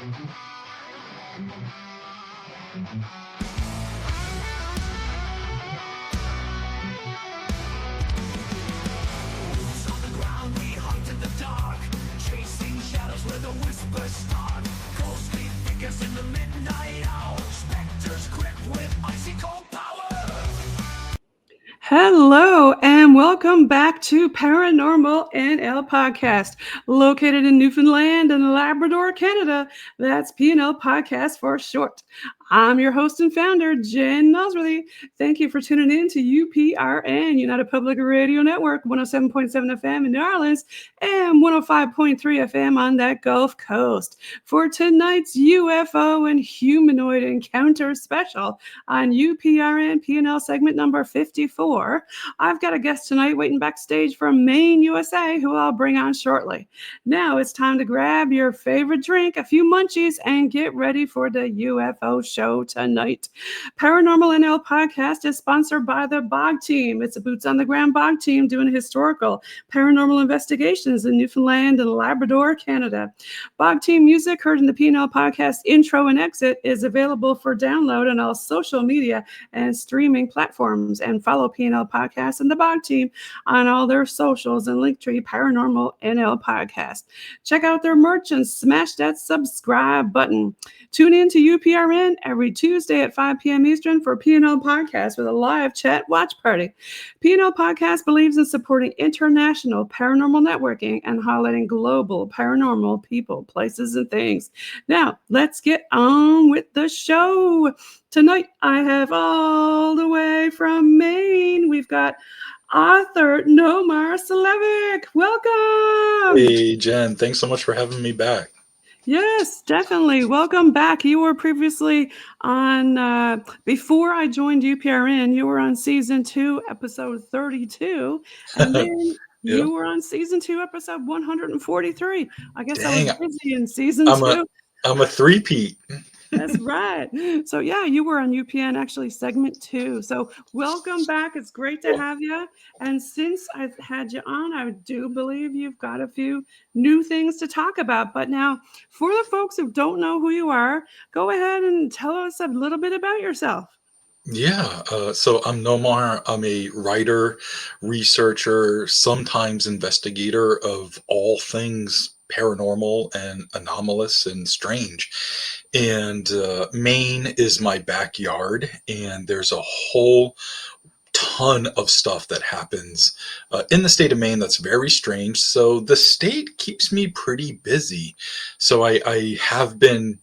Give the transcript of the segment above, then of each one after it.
On the ground, we hunt in the dark, chasing shadows where the whispers start. Ghostly figures in the midnight hour, specters grip with icy cold power. Hello, and welcome back to Paranormal NL Podcast, located in Newfoundland and Labrador, Canada. That's PNL Podcast for short. I'm your host and founder, Jen Nosworthy. Thank you for tuning in to UPRN, United Public Radio Network, 107.7 FM in New Orleans and 105.3 FM on that Gulf Coast. For tonight's UFO and Humanoid Encounter special on UPRN PNL segment number 54, I've got a guest tonight waiting backstage from Maine, USA, who I'll bring on shortly. Now it's time to grab your favorite drink, a few munchies, and get ready for the UFO show tonight. Paranormal NL Podcast is sponsored by the Bog Team. It's a boots on the ground Bog Team doing historical paranormal investigations in Newfoundland and Labrador, Canada. Bog Team music heard in the PNL Podcast intro and exit is available for download on all social media and streaming platforms. And follow PNL Podcast and the Bog Team on all their socials and Linktree Paranormal NL Podcast. Check out their merch and smash that subscribe button. Tune in to UPRN every Tuesday at 5 p.m. Eastern for PNL Podcast with a live chat watch party. PNL Podcast believes in supporting international paranormal networking and highlighting global paranormal people, places, and things. Now, let's get on with the show. Tonight, I have all the way from Maine, we've got author Nomar Slevik. Welcome. Hey, Jen. Thanks so much for having me back. Yes, definitely. Welcome back. You were previously on, before I joined UPRN, you were on season 2, episode 32. And then Yeah. you were on season 2, episode 143. I guess Dang, I was busy in season 2. I'm a three-peat. That's right. So yeah, you were on UPN actually segment 2. So welcome back. It's great to have you. And since I've had you on, I do believe you've got a few new things to talk about. But now, for the folks who don't know who you are, go ahead and tell us a little bit about yourself. Yeah. So I'm Nomar. I'm a writer, researcher, sometimes investigator of all things paranormal and anomalous and strange. And Maine is my backyard, and there's a whole ton of stuff that happens in the state of Maine that's very strange. So the state keeps me pretty busy. So I have been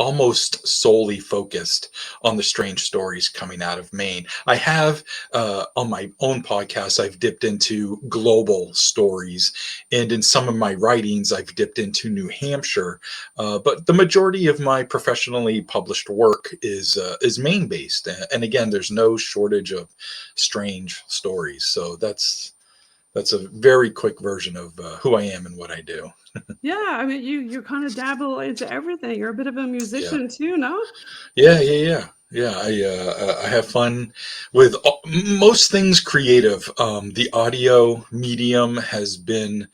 almost solely focused on the strange stories coming out of Maine. I have on my own podcast, I've dipped into global stories, and in some of my writings, I've dipped into New Hampshire. But the majority of my professionally published work is Maine based, and again, there's no shortage of strange stories. So that's a very quick version of who I am and what I do. Yeah, I mean, you kind of dabble into everything. You're a bit of a musician too, no? Yeah. I have fun with most things creative. The audio medium has been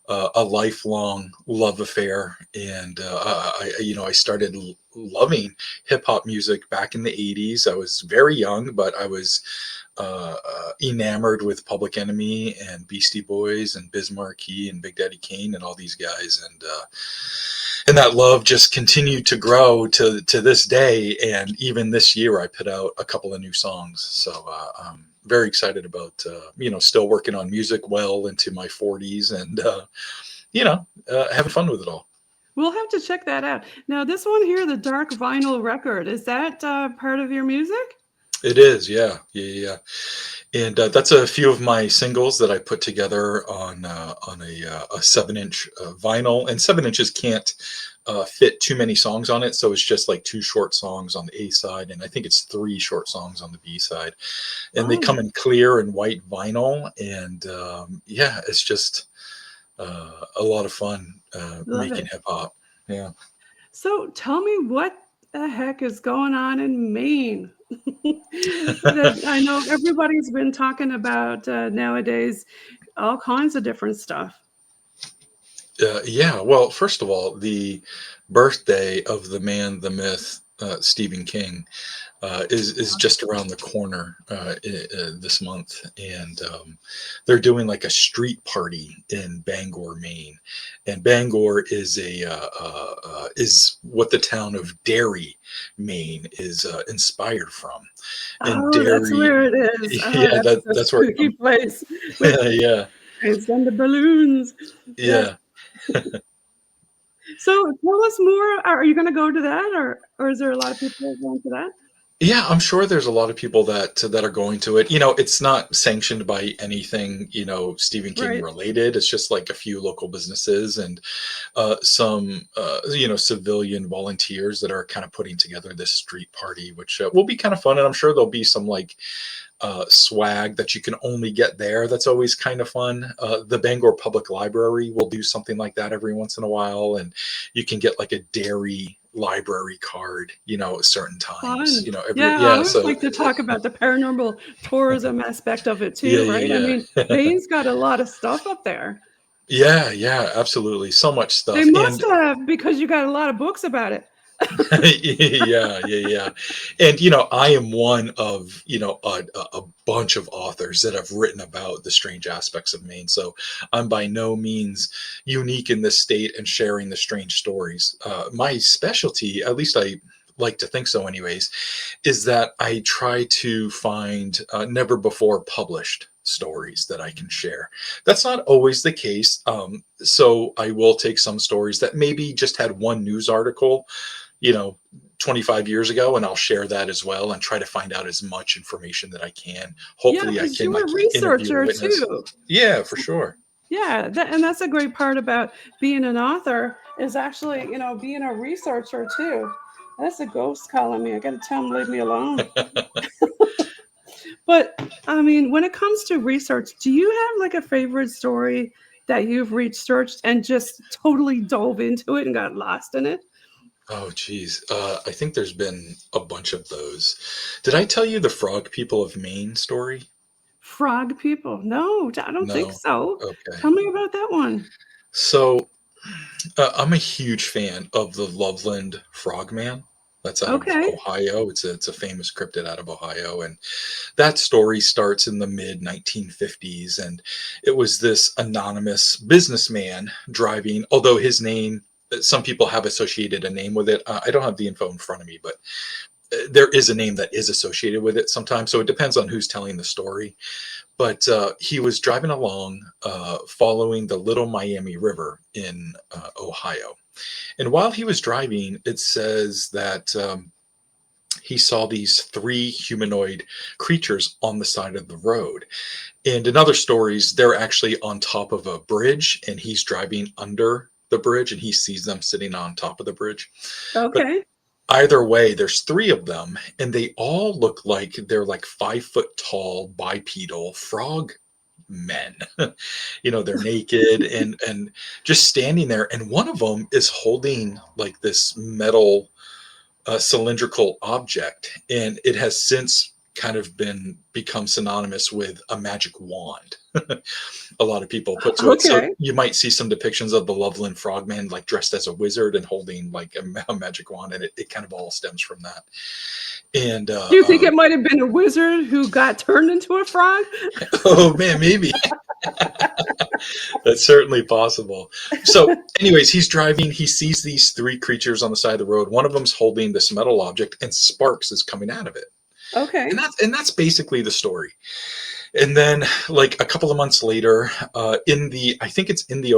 a lifelong love affair, and I started loving hip hop music back in the '80s. I was very young, but I was enamored with Public Enemy and Beastie Boys and Biz Markie and Big Daddy Kane and all these guys, and that love just continued to grow to this day. And even this year, I put out a couple of new songs. So I'm very excited about still working on music well into my 40s, and having fun with it all. We'll have to check that out. Now, this one here, the dark vinyl record, is that part of your music? It is, yeah. And that's a few of my singles that I put together on a 7-inch vinyl. And 7 inches can't fit too many songs on it, so it's just like 2 short songs on the A side, and I think it's 3 short songs on the B side. And they come in clear and white vinyl, and it's just a lot of fun making hip hop. Yeah. So tell me, what the heck is going on in Maine? I know everybody's been talking about nowadays all kinds of different stuff. Yeah, well, first of all, the birthday of the man, the myth, Stephen King, is just around the corner this month, and they're doing like a street party in Bangor, Maine, and Bangor is what the town of Derry, Maine, is inspired from, and Oh, that's Derry, where it is. Oh, yeah, that's a that's where spooky place with yeah, kites and the balloons. Yes. yeah. So tell us more. Are you going to go to that, or is there a lot of people going to that? Yeah, I'm sure there's a lot of people that are going to it. You know, it's not sanctioned by anything, Stephen King Right. related. It's just like a few local businesses and some, civilian volunteers that are kind of putting together this street party, which will be kind of fun. And I'm sure there'll be some like swag that you can only get there. That's always kind of fun. The Bangor Public Library will do something like that every once in a while, and you can get like a dairy library card, at certain times. Fun. Every Yeah, I yeah. always So like to talk about the paranormal tourism aspect of it yeah, too, right? I yeah, mean, yeah, Maine's got a lot of stuff up there. yeah, yeah. Absolutely, so much They stuff, must and have because you got a lot of books about it. yeah, yeah, yeah. And I am one of a bunch of authors that have written about the strange aspects of Maine. So I'm by no means unique in this state and sharing the strange stories. My specialty, at least I like to think so, anyways, is that I try to find never before published stories that I can share. That's not always the case. So I will take some stories that maybe just had one news article, you know, 25 years ago, and I'll share that as well and try to find out as much information that I can. Yeah, Hopefully I because can you're a like interview a researcher witness. too. Yeah, for sure. Yeah, and that's a great part about being an author is actually, being a researcher too. That's a ghost calling me. I got to tell him leave me alone. But I mean, when it comes to research, do you have like a favorite story that you've researched and just totally dove into it and got lost in it? Oh geez. I think there's been a bunch of those. Did I tell you the frog people of Maine story? Frog people? No, I don't think No. so. Okay. Tell me about that one. So I'm a huge fan of the Loveland Frogman. That's out of Okay. Ohio. It's a famous cryptid out of Ohio, and that story starts in the mid 1950s, and it was this anonymous businessman driving. Although his name, some people have associated a name with it. I don't have the info in front of me, but there is a name that is associated with it sometimes. So it depends on who's telling the story. But he was driving along, following the Little Miami River in Ohio. And while he was driving, it says that he saw these three humanoid creatures on the side of the road. And in other stories, they're actually on top of a bridge, and he's driving under the bridge and he sees them sitting on top of the bridge. But Okay. either way, there's three of them, and they all look like they're like 5 foot tall bipedal frog men. They're naked and just standing there, and one of them is holding like this metal cylindrical object, and it has since kind of become synonymous with a magic wand. A lot of people put to it. So Okay. you might see some depictions of the Loveland Frogman like dressed as a wizard and holding like a magic wand, and it kind of all stems from that. And Do you think it might have been a wizard who got turned into a frog? oh man, maybe that's certainly possible. So, anyways, he's driving. He sees these three creatures on the side of the road. One of them's holding this metal object, and sparks is coming out of it. And Okay. that's basically the story. And then, like a couple of months later, in the I think it's in the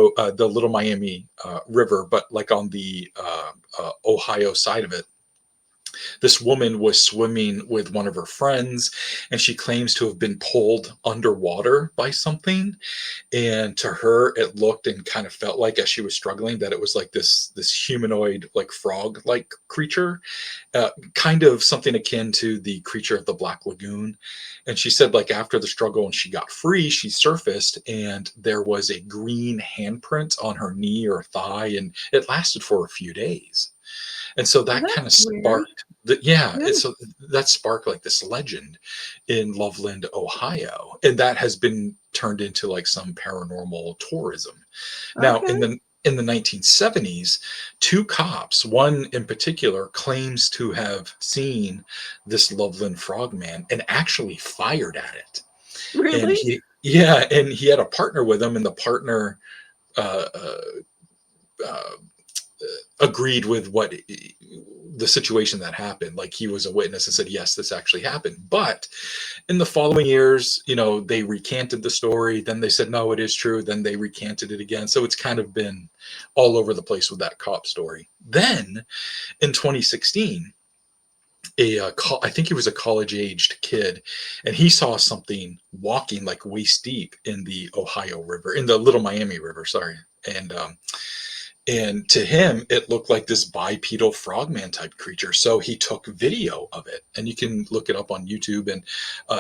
Little Miami River, but like on the Ohio side of it, this woman was swimming with one of her friends, and she claims to have been pulled underwater by something. And to her, it looked and kind of felt like, as she was struggling, that it was like this humanoid, like frog like creature, kind of something akin to the creature of the Black Lagoon. And she said, like, after the struggle and she got free, she surfaced and there was a green handprint on her knee or thigh, and it lasted for a few days. And so Well, that kind of that's weird. sparked the yeah, Yeah. so that sparked like this legend in Loveland, Ohio, and that has been turned into like some paranormal tourism. Now, in Okay. the in the 1970s, two cops, one in particular, claims to have seen this Loveland frogman and actually fired at it. And Really? he had a partner with him, and the partner uh, uh, uh, agreed with the situation that happened. Like, he was a witness and said, yes, this actually happened. But in the following years, they recanted the story. Then they said, no, it is true. Then they recanted it again. So it's kind of been all over the place with that cop story. Then in 2016, I think he was a college aged kid, and he saw something walking like waist deep in the Ohio River, in the Little Miami River, sorry. And to him, it looked like this bipedal frogman type creature. So he took video of it, and you can look it up on YouTube. And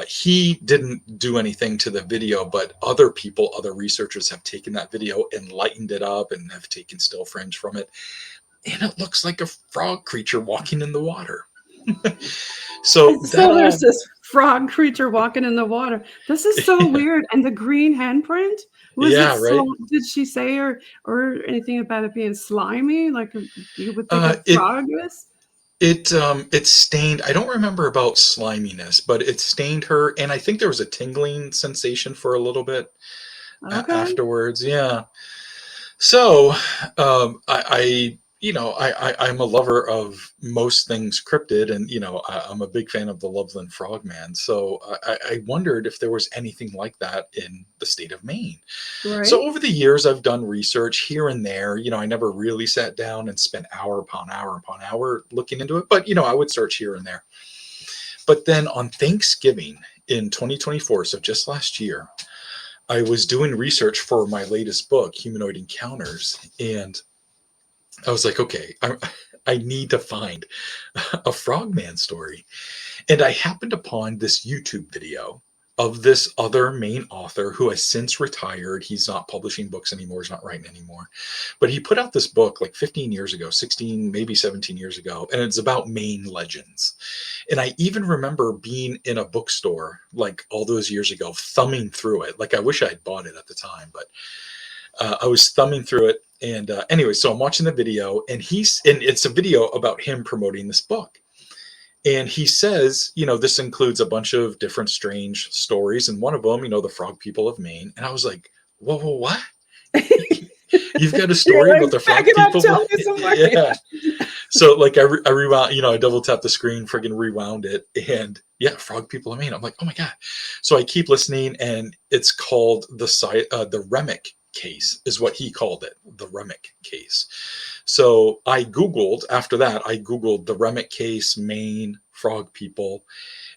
he didn't do anything to the video, but other researchers have taken that video and lightened it up and have taken still frames from it. And it looks like a frog creature walking in the water. So that So there's all, this frog creature walking in the water. This is so weird. And the green handprint, was it yeah, so, right. did she say or anything about it being slimy like you would think a It frog is? it stained. I don't remember about sliminess, but it stained her, and I think there was a tingling sensation for a little bit Okay. afterwards. Yeah. So, I'm a lover of most things cryptid, and I'm a big fan of the Loveland Frogman. So I wondered if there was anything like that in the state of Maine. So Right. over the years, I've done research here and there. I never really sat down and spent hour upon hour upon hour looking into it, but I would search here and there. But then on Thanksgiving in 2024, so just last year, I was doing research for my latest book, Humanoid Encounters, and I was like, okay, I need to find a frogman story. And I happened upon this YouTube video of this other Maine author who has since retired. He's not publishing books anymore, he's not writing anymore. But he put out this book like 15 years ago, 16, maybe 17 years ago, and it's about Maine legends. And I even remember being in a bookstore like all those years ago, thumbing through it. Like, I wish I had bought it at the time, but I was thumbing through it. And anyway, so I'm watching the video, and it's a video about him promoting this book. And he says, this includes a bunch of different strange stories. And one of them, the frog people of Maine. And I was like, whoa, whoa, what? You've got a You're story like, about the back frog it up, people? tell me some more. Yeah. So like I rewound, I double tapped the screen, friggin' rewound it. And yeah, frog people of Maine. I'm like, oh my God. So I keep listening, and it's called the Remick case is what he called it, the Remick case. So after that, I Googled the Remick case, Maine, frog people.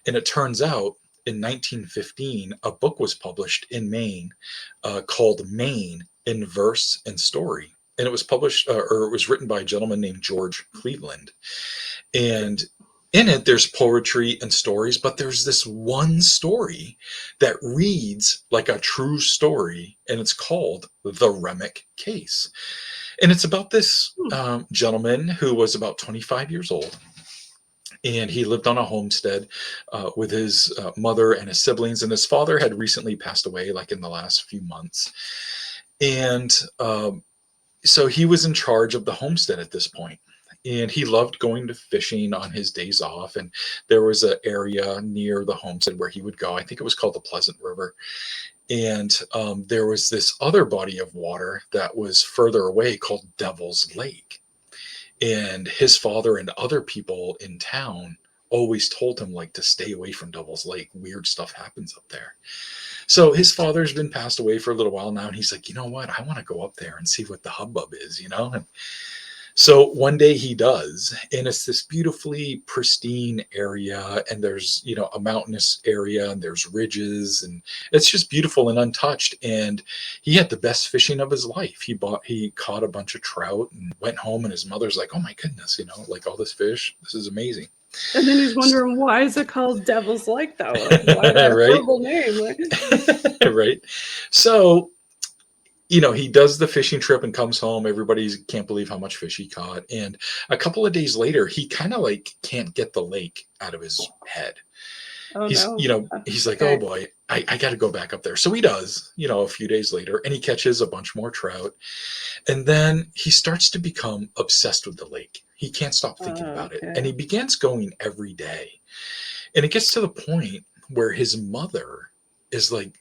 And it turns out in 1915, a book was published in Maine called Maine in Verse and Story. And it was published, or it was written by a gentleman named George Cleveland. And in it, there's poetry and stories, but there's this one story that reads like a true story, and it's called The Remick Case. And it's about this Hmm. gentleman who was about 25 years old, and he lived on a homestead with his mother and his siblings, and his father had recently passed away, like in the last few months. And so he was in charge of the homestead at this point, and he loved going to fishing on his days off. And there was an area near the homestead where he would go. I think it was called the Pleasant River. And there was this other body of water that was further away called Devil's Lake. And his father and other people in town always told him like to stay away from Devil's Lake. Weird stuff happens up there. So his father's been passed away for a little while now, and he's like, you know what? I want to go up there and see what the hubbub is. And so one day he does, and it's this beautifully pristine area, and there's, a mountainous area, and there's ridges, and it's just beautiful and untouched. And he had the best fishing of his life. He caught a bunch of trout and went home, and his mother's like, oh my goodness, like all this fish, this is amazing. And then he's wondering, why is it called Devil's Lake though? Like, why that Right. horrible name? Like, Right. So he does the fishing trip and comes home. Everybody can't believe how much fish he caught. And a couple of days later, he kind of like can't get the lake out of his head. Oh no. He's like, oh Okay. boy, I got to go back up there. So he does, a few days later, and he catches a bunch more trout. And then he starts to become obsessed with the lake. He can't stop thinking about it. And Okay. he begins going every day. And it gets to the point where his mother is like,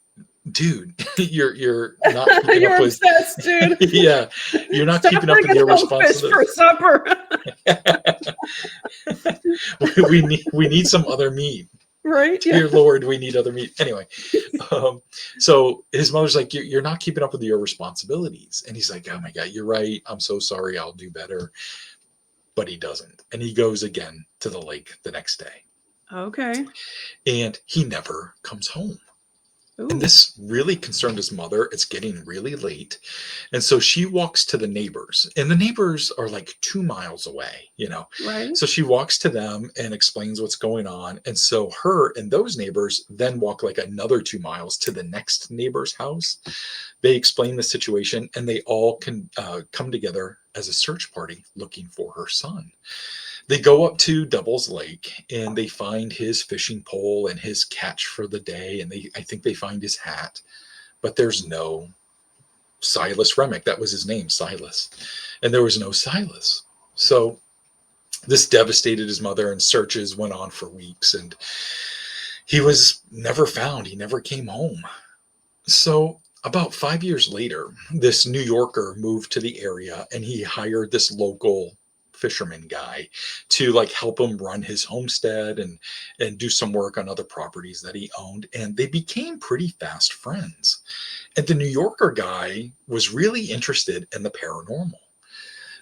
dude, you're not keeping up You're with obsessed, dude. yeah, you're not Stop keeping up with bringing your home fish for responsibilities. supper. We need some other meat. Right? Yeah. Dear Lord, we need other meat. Anyway, um, so his mother's like, you're not keeping up with your responsibilities. And he's like, oh my God, you're right. I'm so sorry. I'll do better. But he doesn't. And he goes again to the lake the next day. Okay. And he never comes home. And Ooh. this really concerned his mother. It's getting really late. And so she walks to the neighbors, and the neighbors are like 2 miles away. Right. So she walks to them and explains what's going on. And so her and those neighbors then walk like another 2 miles to the next neighbor's house. They explain the situation, and they all can come together as a search party looking for her son. They go up to Devil's Lake and they find his fishing pole and his catch for the day, and I think they find his hat, but there's no Silas Remick. That was his name, Silas, and there was no Silas. So this devastated his mother, and searches went on for weeks, and he was never found. He never came home. So about 5 years later, this New Yorker moved to the area, and he hired this local fisherman guy to like help him run his homestead and do some work on other properties that he owned, and they became pretty fast friends. And the New Yorker guy was really interested in the paranormal.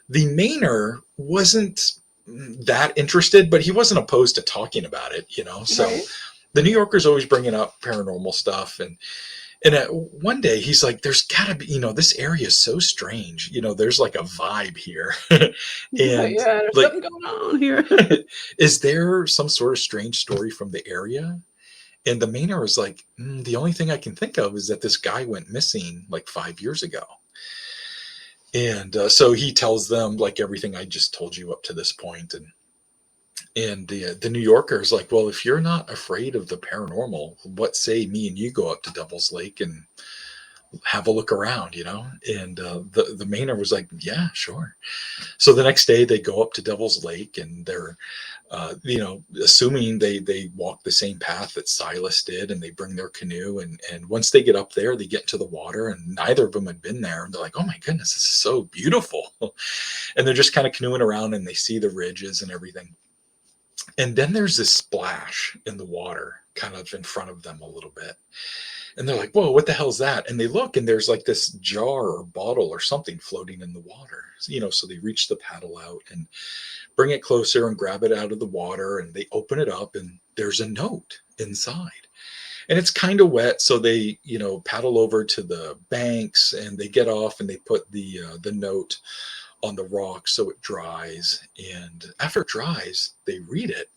The Mainer wasn't that interested, but he wasn't opposed to talking about it. So Right. the New Yorker's always bringing up paranormal stuff, and one day he's like, there's gotta be, this area is so strange. There's like a vibe here. And Yeah, there's like, something going on here. is there some sort of strange story from the area? And the mayor was like, the only thing I can think of is that this guy went missing like 5 years ago. And so he tells them like everything I just told you up to this point. And the New Yorker is like, well, if you're not afraid of the paranormal, what say me and you go up to Devil's Lake and have a look around? And the Mainer was like, yeah, sure. So the next day they go up to Devil's Lake, and they're, assuming they walk the same path that Silas did, and they bring their canoe. And once they get up there, they get into the water, and neither of them had been there. And they're like, oh my goodness, this is so beautiful. And they're just kind of canoeing around, and they see the ridges and everything. And then there's this splash in the water kind of in front of them a little bit. And they're like, whoa, what the hell's that? And they look, and there's like this jar or bottle or something floating in the water. So they reach the paddle out and bring it closer and grab it out of the water. And they open it up, and there's a note inside. And it's kind of wet. So they, paddle over to the banks, and they get off, and they put the note on the rock so it dries. And after it dries, they read it,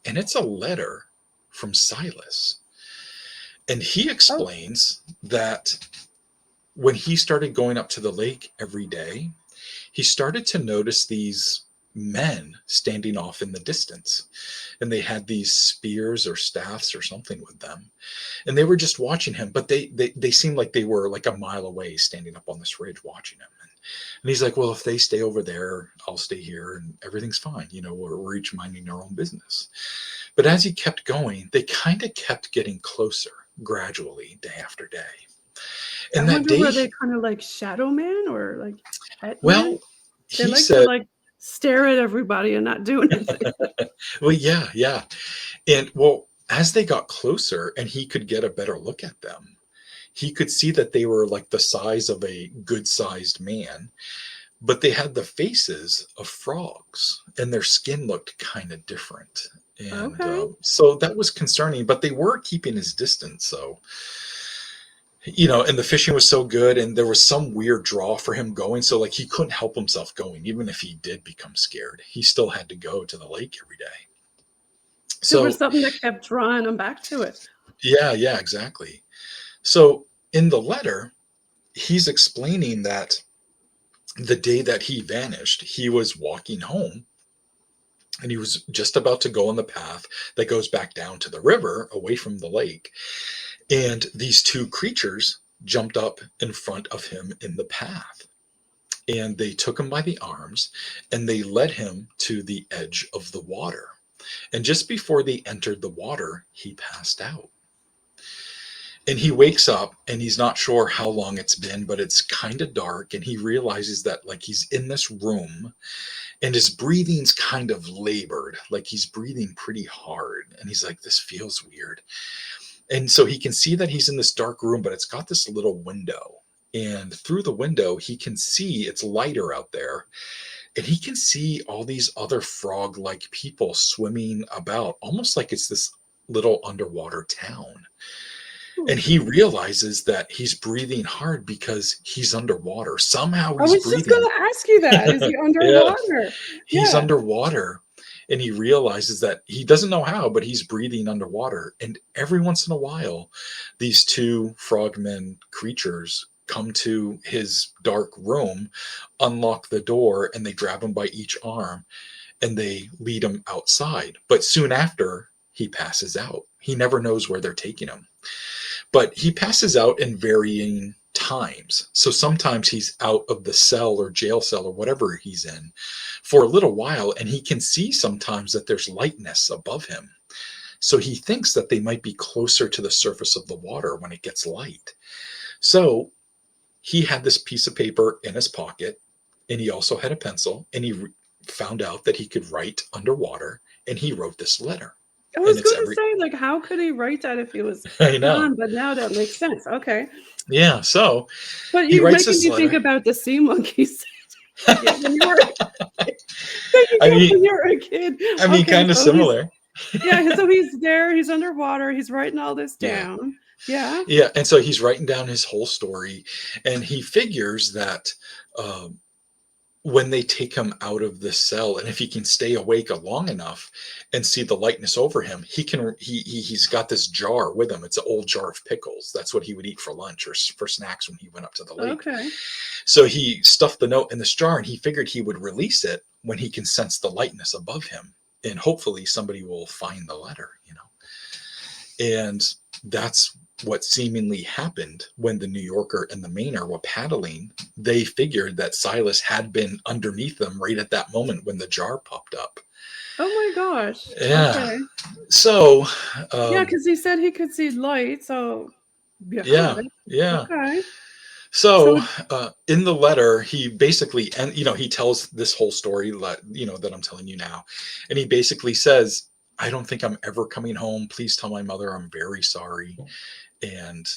and it's a letter from Silas. And he Oh, explains that when he started going up to the lake every day, he started to notice these men standing off in the distance. And they had these spears or staffs or something with them. And they were just watching him, but they seemed like they were like a mile away, standing up on this ridge watching him. And he's like, well, if they stay over there, I'll stay here, and everything's fine. We're each minding our own business. But as he kept going, they kind of kept getting closer gradually, day after day. I And that wonder, were day, they kind of like shadow men or like het men? well, They he like to said, like stare at everybody and not do anything. well, yeah, yeah. And well, as they got closer and he could get a better look at them, he could see that they were like the size of a good sized man, but they had the faces of frogs, and their skin looked kind of different. And Okay. so that was concerning, but they were keeping his distance. So, and the fishing was so good, and there was some weird draw for him going. So, like, he couldn't help himself going. Even if he did become scared, he still had to go to the lake every day. There was So, something that kept drawing them back to it. yeah, yeah, exactly. So, in the letter, he's explaining that the day that he vanished, he was walking home, and he was just about to go on the path that goes back down to the river away from the lake. And these two creatures jumped up in front of him in the path. And they took him by the arms and they led him to the edge of the water. And just before they entered the water, he passed out. And he wakes up and he's not sure how long it's been, but it's kind of dark. And he realizes that, like, he's in this room and his breathing's kind of labored, like he's breathing pretty hard. And he's like, this feels weird. And so he can see that he's in this dark room, but it's got this little window. And through the window, he can see it's lighter out there. And he can see all these other frog like people swimming about, almost like it's this little underwater town. Hmm. And he realizes that he's breathing hard because he's underwater. Somehow I he's was just going breathing. to ask you that. Is he Yeah, underwater? he's Yeah. underwater. And he realizes that he doesn't know how, but he's breathing underwater. And every once in a while, these two frogmen creatures come to his dark room, unlock the door, and they grab him by each arm and they lead him outside. But soon after, he passes out. He never knows where they're taking him. But he passes out in varying times. So sometimes he's out of the cell or jail cell or whatever he's in for a little while, and he can see sometimes that there's lightness above him. So he thinks that they might be closer to the surface of the water when it gets light. So he had this piece of paper in his pocket, and he also had a pencil, and he found out that he could write underwater, and he wrote this letter. I And was it's going to every, say, like, how could he write that if he was I know. gone? But now that makes sense. Okay. Yeah. So But he you're writes making this me think letter. about the sea monkeys. Yeah, when you were thinking I of mean, when you were a kid. Okay, kind of so he's similar. yeah, so he's there, he's underwater, he's writing all this Yeah. down. Yeah. Yeah. And so he's writing down his whole story, and he figures that um, when they take him out of the cell, and if he can stay awake long enough and see the lightness over him, he's got this jar with him. It's an old jar of pickles. That's what he would eat for lunch or for snacks when he went up to the lake. Okay. So he stuffed the note in this jar, and he figured he would release it when he can sense the lightness above him, and hopefully somebody will find the letter, you know. And that's what seemingly happened when the New Yorker and the Mainer were paddling. They figured that Silas had been underneath them right at that moment when the jar popped up. Oh my gosh. Yeah. Okay. So, Yeah, um, because he said he could see light, so yeah, yeah, that's yeah. okay. So So, in the letter, he basically, and he tells this whole story, that I'm telling you now, and he basically says, "I don't think I'm ever coming home. Please tell my mother I'm very sorry, and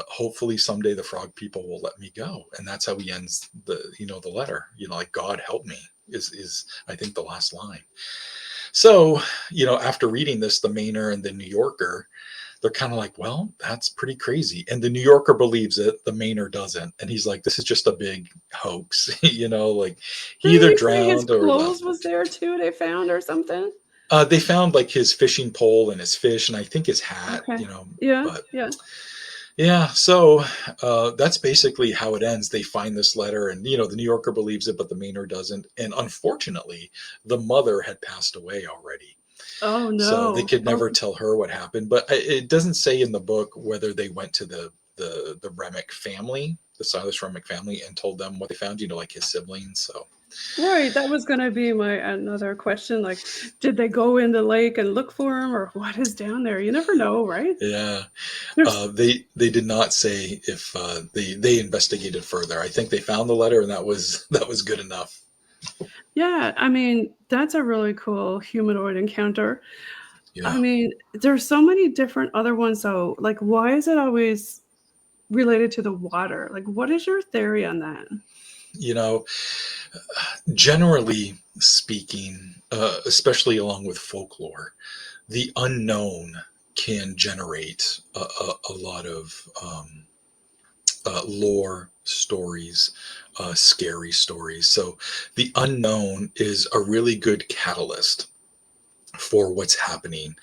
hopefully someday the frog people will let me go." And that's how he ends the letter. Like, God help me is I think the last line. So, after reading this, the Mainer and the New Yorker, they're kind of like, well, that's pretty crazy. And the New Yorker believes it, the Mainer doesn't. And he's like, this is just a big hoax, like he didn't either he say his drowned or clothes left. was there too, they found or something? They found like his fishing pole and his fish, and I think his hat, Okay. Yeah, but yeah. yeah, so that's basically how it ends. They find this letter, and the New Yorker believes it, but the Mainer doesn't. And unfortunately, the mother had passed away already, Oh so they no. could never Okay. tell her what happened. But it doesn't say in the book whether they went to the Remick family, the Silas Remick family, and told them what they found. Like his siblings. So Right, that was gonna be my another question, like, did they go in the lake and look for him, or what is down there? You never know, right? yeah, There's they did not say if they investigated further. I think they found the letter, and that was that was good enough. yeah, I mean, that's a really cool humanoid encounter. I Yeah. mean, there's so many different other ones, though. Like, why is it always related to the water? Like, what is your theory on that? You know, Generally speaking, especially along with folklore, the unknown can generate a lot of lore stories, scary stories. So the unknown is a really good catalyst for what's happening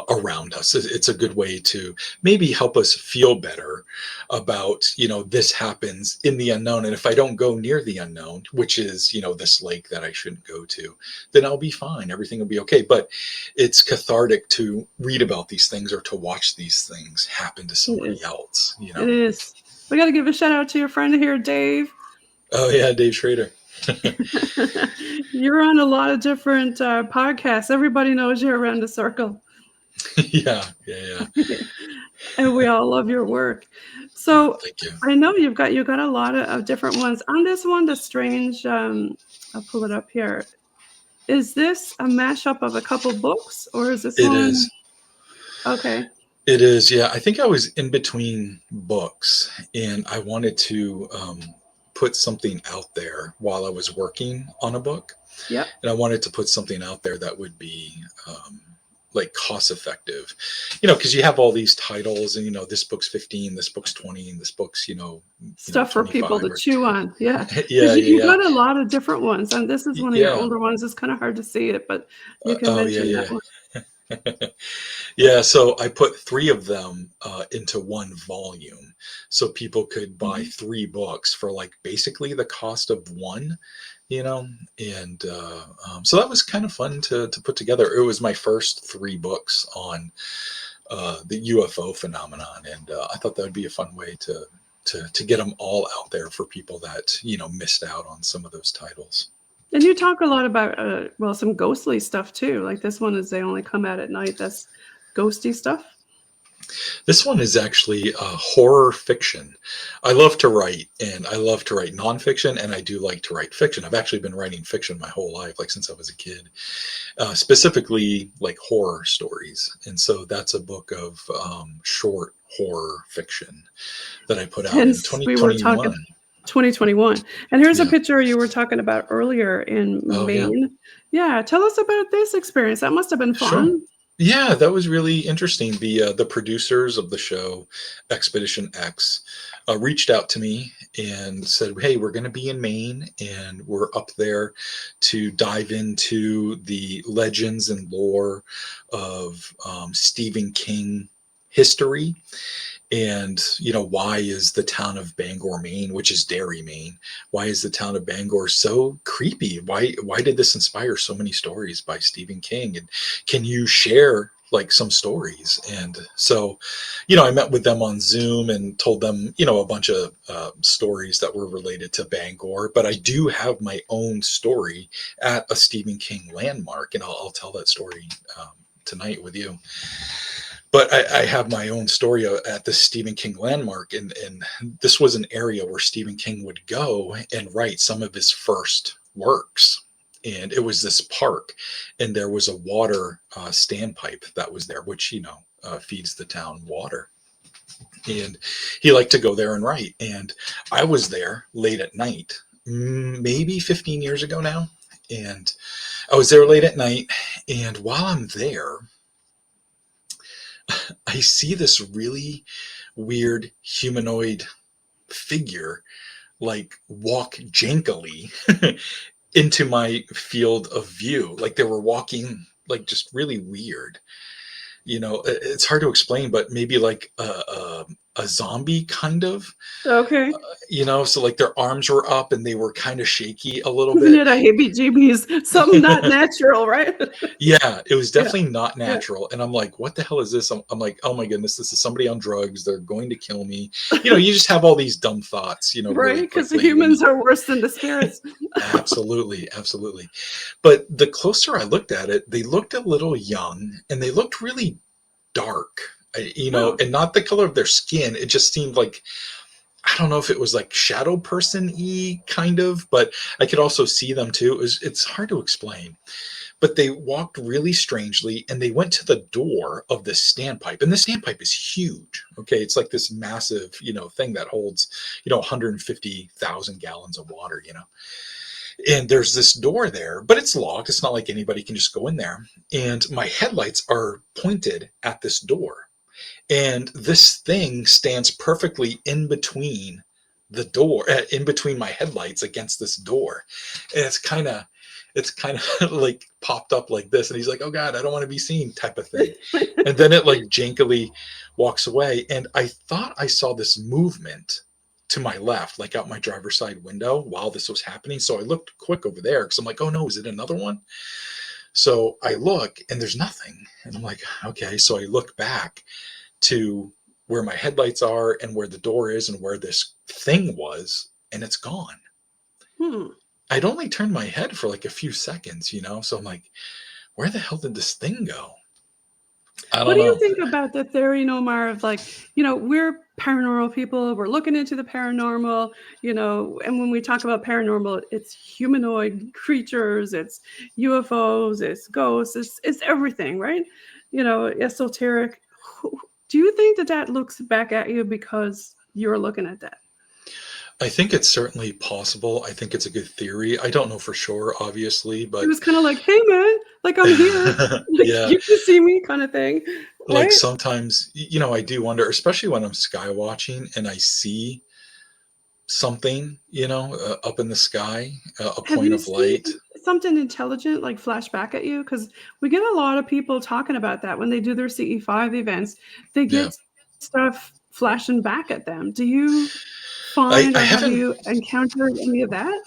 around us. It's a good way to maybe help us feel better about, this happens in the unknown. And if I don't go near the unknown, which is, this lake that I shouldn't go to, then I'll be fine. Everything will be okay. But it's cathartic to read about these things or to watch these things happen to It somebody is. else. It is. We got to give a shout out to your friend here, Dave. Oh, yeah, Dave Schrader. You're on a lot of different podcasts. Everybody knows you're around the circle. Yeah, yeah, yeah. And we all love your work. Oh, So thank you. I know you got a lot of different ones. On this one, the strange, I'll pull it up here. Is this a mashup of a couple books, or is this It one? is. Okay. It is, yeah. I think I was in between books and I wanted to put something out there while I was working on a book. Yep. And I wanted to put something out there that would be like cost effective, because you have all these titles and, this book's 15, this book's 20, and this book's, Stuff for people 25 to or chew on. Yeah. yeah, Because you yeah, got a lot of different ones. And this is one of your yeah. older ones. It's kind of hard to see it, but you can Oh, yeah, mention that yeah. one. Yeah, so I put three of them into one volume, so people could buy Mhm. three books for like basically the cost of one, you know. And so that was kind of fun to put together. It was my first three books on the UFO phenomenon, and I thought that would be a fun way to get them all out there for people that missed out on some of those titles. And you talk a lot about, well, some ghostly stuff too. Like this one is They Only Come Out at Night. That's ghosty stuff. This one is actually horror fiction. I love to write, and I love to write nonfiction, and I do like to write fiction. I've actually been writing fiction my whole life, like since I was a kid, specifically like horror stories. And so that's a book of short horror fiction that I put out in Hence, we were talking 2021. 2021. And here's a Yeah. picture you were talking about earlier in Oh, yeah. Maine. Yeah, tell us about this experience. That must have been Sure. fun. Yeah, that was really interesting. The producers of the show, Expedition X, reached out to me and said, "Hey, we're going to be in Maine, and we're up there to dive into the legends and lore of Stephen King history, and why is the town of Bangor, Maine, which is Derry, Maine, why is the town of Bangor so creepy? Why did this inspire so many stories by Stephen King? And can you share like some stories?" And so I met with them on Zoom and told them a bunch of stories that were related to Bangor. But I do have my own story at a Stephen King landmark, and I'll tell that story tonight with you. But I have my own story at the Stephen King landmark, and this was an area where Stephen King would go and write some of his first works. And it was this park, and there was a water standpipe that was there, which feeds the town water. And he liked to go there and write. And I was there late at night, maybe 15 years ago now, and I was there late at night. And while I'm there, I see this really weird humanoid figure like walk jankily into my field of view. Like they were walking like just really weird. It's hard to explain, but maybe like a zombie kind of, Okay. so like their arms were up and they were kind of shaky a little Giving bit. it a heebie-jeebies. Something not natural, right? Yeah, it was Yeah, definitely not yeah. natural. And I'm like, what the hell is this? I'm like, oh my goodness, this is somebody on drugs. They're going to kill me. You just have all these dumb thoughts, Right? really Because the quickly when you. humans are worse than the spirits. Absolutely, absolutely. But the closer I looked at it, they looked a little young and they looked really dark, Oh, and not the color of their skin. It just seemed like, I don't know if it was like shadow person-y kind of, but I could also see them too. It's hard to explain. But they walked really strangely and they went to the door of this standpipe. And the standpipe is huge. Okay. It's like this massive, thing that holds, 150,000 gallons of water. And there's this door there, but it's locked. It's not like anybody can just go in there. And my headlights are pointed at this door. And this thing stands perfectly in between the door, in between my headlights against this door. And it's kind of like popped up like this, and he's like, "Oh God, I don't want to be seen," type of thing. And then it like jankily walks away, and I thought I saw this movement to my left, like out my driver's side window while this was happening. So I looked quick over there because I'm like, "Oh no, is it another one?" So I look, and there's nothing, and I'm like, "Okay." So I look back to where my headlights are and where the door is and where this thing was, and it's gone. Hmm. I'd only turned my head for like a few seconds, so I'm like, where the hell did this thing go? I What don't do you know. think about the theory, Nomar, of like, we're paranormal people, we're looking into the paranormal, and when we talk about paranormal, it's humanoid creatures, it's UFOs, it's ghosts, it's everything, right? Esoteric. Do you think that that looks back at you because you're looking at that? I think it's certainly possible. I think it's a good theory. I don't know for sure, obviously, It but was kind of like, hey man, like I'm here, like yeah, you can see me kind of thing, like right? sometimes, I do wonder, especially when I'm sky watching and I see something, up in the sky, a Have point you of seen light. something intelligent, like, flash back at you? Because we get a lot of people talking about that when they do their CE5 events. They Yeah. get stuff flashing back at them. Do you I, find I or have haven't you encountered any of that?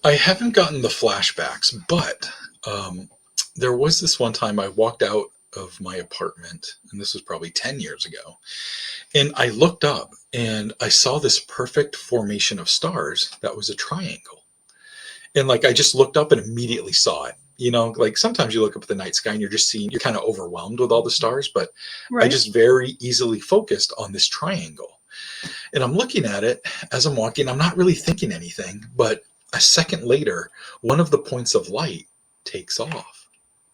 I haven't gotten the flashbacks, but um, there was this one time I walked out of my apartment, and this was probably 10 years ago. And I looked up and I saw this perfect formation of stars that was a triangle. And like I just looked up and immediately saw it. Like sometimes you look up at the night sky and you're kind of overwhelmed with all the stars, but I Right? just very easily focused on this triangle. And I'm looking at it as I'm walking. I'm not really thinking anything, but a second later, one of the points of light takes off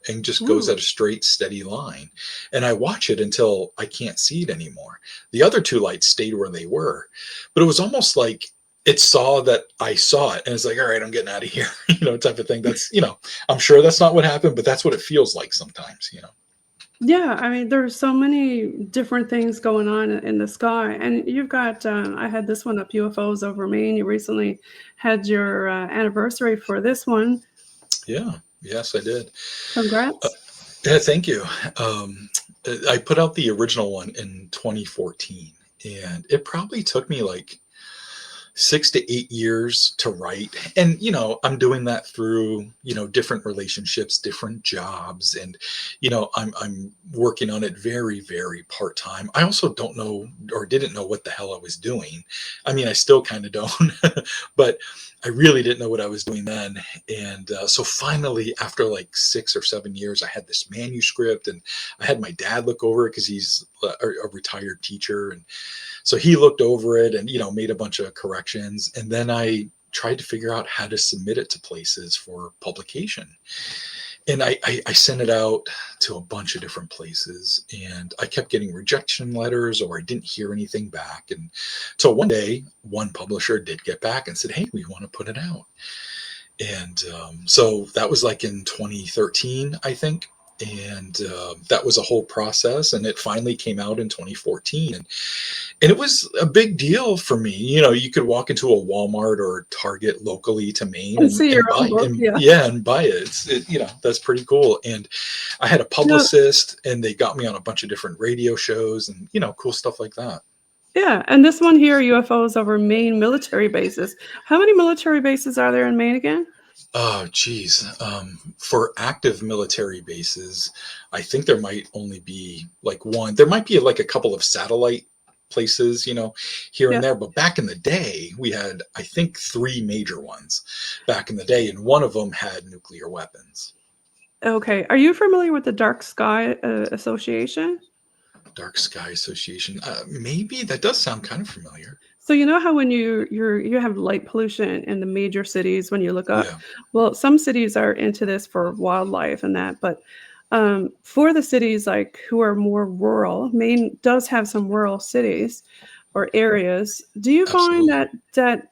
and just goes Mm. at a straight, steady line. And I watch it until I can't see it anymore. The other two lights stayed where they were, but it was almost like it saw that I saw it and it's like, all right, I'm getting out of here, type of thing. I'm sure that's not what happened, but that's what it feels like sometimes. Yeah, I mean, there's so many different things going on in the sky, and you've got, I had this one up, UFOs over Maine. You recently had your, anniversary for this one. Yeah. Yes, I did. Uh, Congrats. yeah, thank you. Um, I put out the original one in 2014, and it probably took me like 6 to 8 years to write. And I'm doing that through different relationships, different jobs, and I'm working on it very, very part time. I also don't know or didn't know what the hell I was doing. I mean, I still kind of don't, but I really didn't know what I was doing then. And so finally, after like 6 or 7 years, I had this manuscript, and I had my dad look over it because he's a retired teacher, and so he looked over it and made a bunch of corrections, and then I tried to figure out how to submit it to places for publication. And I sent it out to a bunch of different places, and I kept getting rejection letters, or I didn't hear anything back. And so one day, one publisher did get back and said, "Hey, we want to put it out." And so that was like in 2013, I think. And that was a whole process, and it finally came out in 2014. And it was a big deal for me. You could walk into a Walmart or Target locally to Maine And and, see your and own buy book, and yeah. yeah, and buy it. That's pretty cool. And I had a Yeah, publicist, and they got me on a bunch of different radio shows and cool stuff like that. yeah, and this one here, UFOs over Maine military bases. How many military bases are there in Maine again? Oh, geez. For active military bases, I think there might only be like one. There might be like a couple of satellite places, here and Yeah. there. But back in the day, we had, I think, three major ones back in the day, and one of them had nuclear weapons. Okay. Are you familiar with the Dark Sky Association? Dark Sky Association. Maybe that does sound kind of familiar. So you know how when you have light pollution in the major cities when you look up, Yeah, well, some cities are into this for wildlife and that, but for the cities like who are more rural, Maine does have some rural cities or areas. Do you find absolutely. that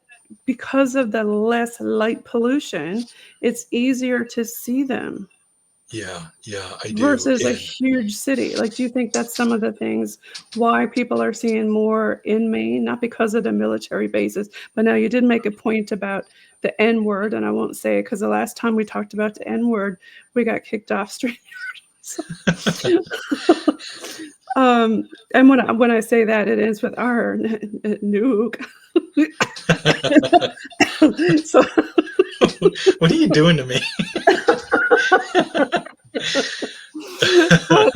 because of the less light pollution, it's easier to see them? Yeah, I do. versus a And huge city? Like, do you think that's some of the things why people are seeing more in Maine? Not because of the military bases, but now you did make a point about the N word, and I won't say it because the last time we talked about the N word, we got kicked off stream. So, and when I say that, it ends with R, nuke. So, what are you doing to me? but,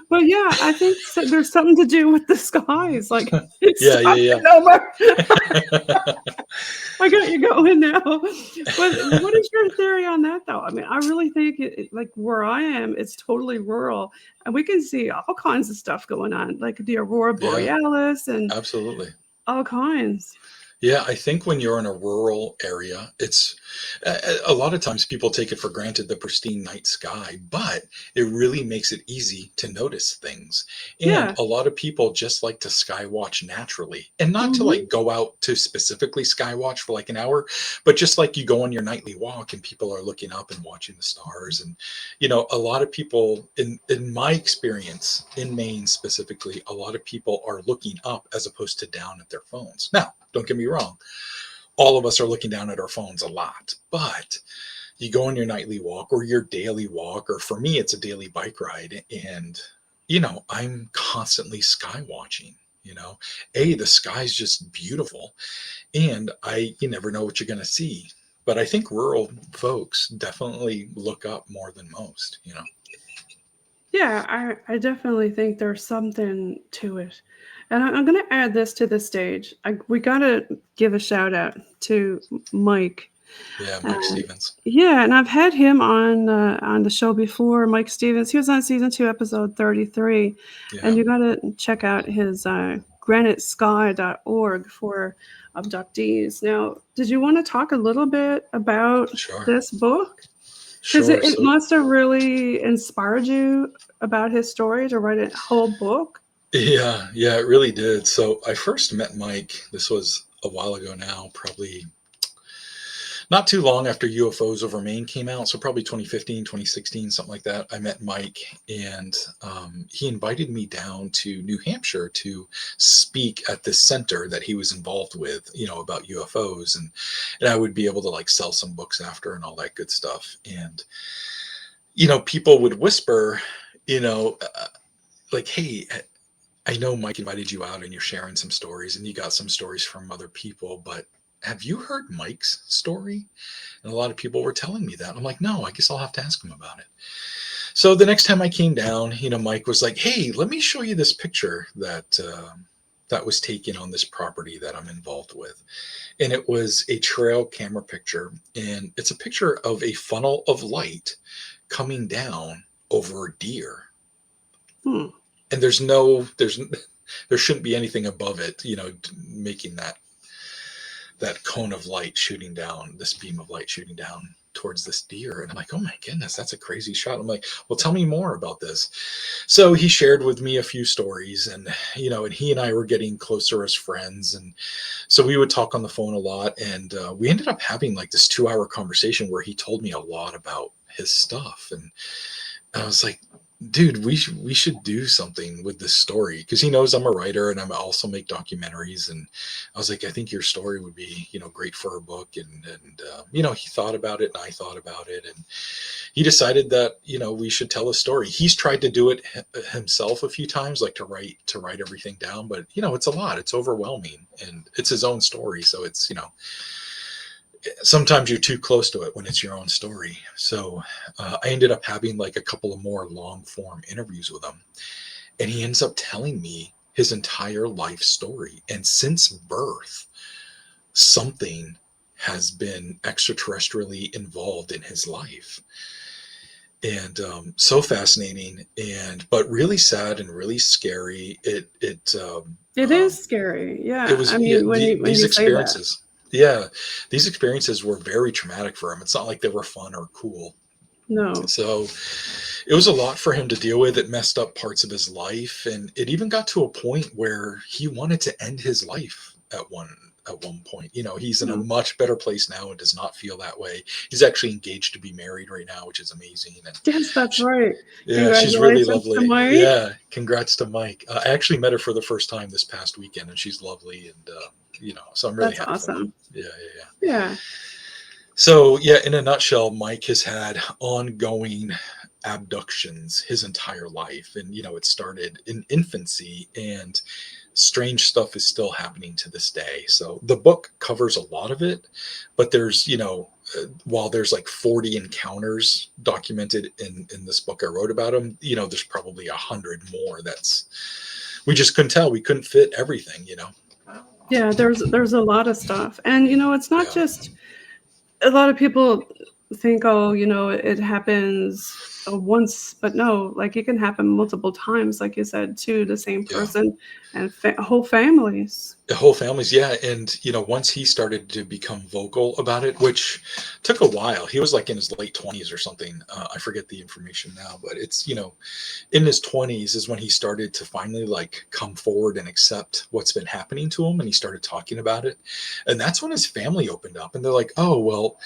but yeah, I think there's something to do with the skies. Like, Yeah, stop yeah, it, Omar. yeah. I got you going now. But what is your theory on that, though? I mean, I really think like where I am, it's totally rural, and we can see all kinds of stuff going on, like the aurora Yeah, borealis and absolutely. all kinds. Yeah, I think when you're in a rural area, it's a lot of times people take it for granted the pristine night sky, but it really makes it easy to notice things. And Yeah. a lot of people just like to sky watch naturally, and not to Hmm. like go out to specifically sky watch for like an hour, but just like you go on your nightly walk and people are looking up and watching the stars. And a lot of people in my experience in Maine specifically, a lot of people are looking up as opposed to down at their phones. Now, don't get me wrong, all of us are looking down at our phones a lot, but you go on your nightly walk or your daily walk, or for me, it's a daily bike ride. And, I'm constantly sky watching. The sky's just beautiful. And you never know what you're going to see. But I think rural folks definitely look up more than most. Yeah, I definitely think there's something to it. And I'm going to add this to the stage. We got to give a shout out to Mike. Yeah, Mike And Stevens. yeah, and I've had him on the show before, Mike Stevens. He was on season 2, episode 33. And Yeah, you got to check out his granitesky.org for abductees. Now, did you want to talk a little bit about sure. this book? Because Sure. it So, must have really inspired you about his story to write a whole book. yeah, it really did. So I first met Mike. This was a while ago now, probably not too long after UFOs over Maine came out. So probably 2015, 2016, something like that. I met Mike, and he invited me down to New Hampshire to speak at this center that he was involved with, about UFOs. And I would be able to like sell some books after and all that good stuff. And, people would whisper, you know, uh, like, hey, I know Mike invited you out and you're sharing some stories and you got some stories from other people, but have you heard Mike's story? And a lot of people were telling me that. I'm like, no, I guess I'll have to ask him about it. So the next time I came down, Mike was like, hey, let me show you this picture that was taken on this property that I'm involved with. And it was a trail camera picture. And it's a picture of a funnel of light coming down over a deer. Hmm. And there shouldn't be anything above it, making that cone of light shooting down, this beam of light shooting down towards this deer. And I'm like, oh my goodness, that's a crazy shot. I'm like, well, tell me more about this. So he shared with me a few stories, and he and I were getting closer as friends. And so we would talk on the phone a lot. And we ended up having like this 2-hour conversation where he told me a lot about his stuff. And I was like, dude, we should do something with this story, because he knows I'm a writer and I also make documentaries. And I was like, I think your story would be great for a book. And he thought about it and I thought about it, and he decided that we should tell a story. He's tried to do it himself a few times, like to write everything down, but it's a lot. It's overwhelming, and it's his own story, so it's sometimes you're too close to it when it's your own story. So I ended up having like a couple of more long form interviews with him. And he ends up telling me his entire life story. And since birth, something has been extraterrestrially involved in his life. And so fascinating, but really sad and really scary. It is scary. It Yeah. I was, yeah, mean, when these you say that, experiences. Yeah, these experiences were very traumatic for him. It's not like they were fun or cool. no. So it was a lot for him to deal with. It messed up parts of his life, and it even got to a point where he wanted to end his life at one point. He's in a Yeah. much better place now and does not feel that way. He's actually engaged to be married right now, which is amazing. And Yes, that's she, right. yeah, she's really Congratulations to lovely. Mike. Yeah, congrats to Mike. I actually met her for the first time this past weekend, and she's lovely. And so I'm really That's happy for them. awesome. Yeah, yeah, yeah. Yeah. So, yeah, in a nutshell, Mike has had ongoing abductions his entire life. And, it started in infancy, and strange stuff is still happening to this day. So the book covers a lot of it, but there's, while there's like 40 encounters documented in this book I wrote about him, there's probably 100 more we just couldn't tell. We couldn't fit everything. Yeah, there's a lot of stuff. And it's not Yeah. just a lot of people think, oh, it happens once, but no, like it can happen multiple times, like you said, to the same Yeah. person and whole families. The whole family's, yeah. And once he started to become vocal about it, which took a while. He was like in his late 20s or something. I forget the information now, but it's in his 20s is when he started to finally like come forward and accept what's been happening to him, and he started talking about it. And that's when his family opened up, and they're like, oh well,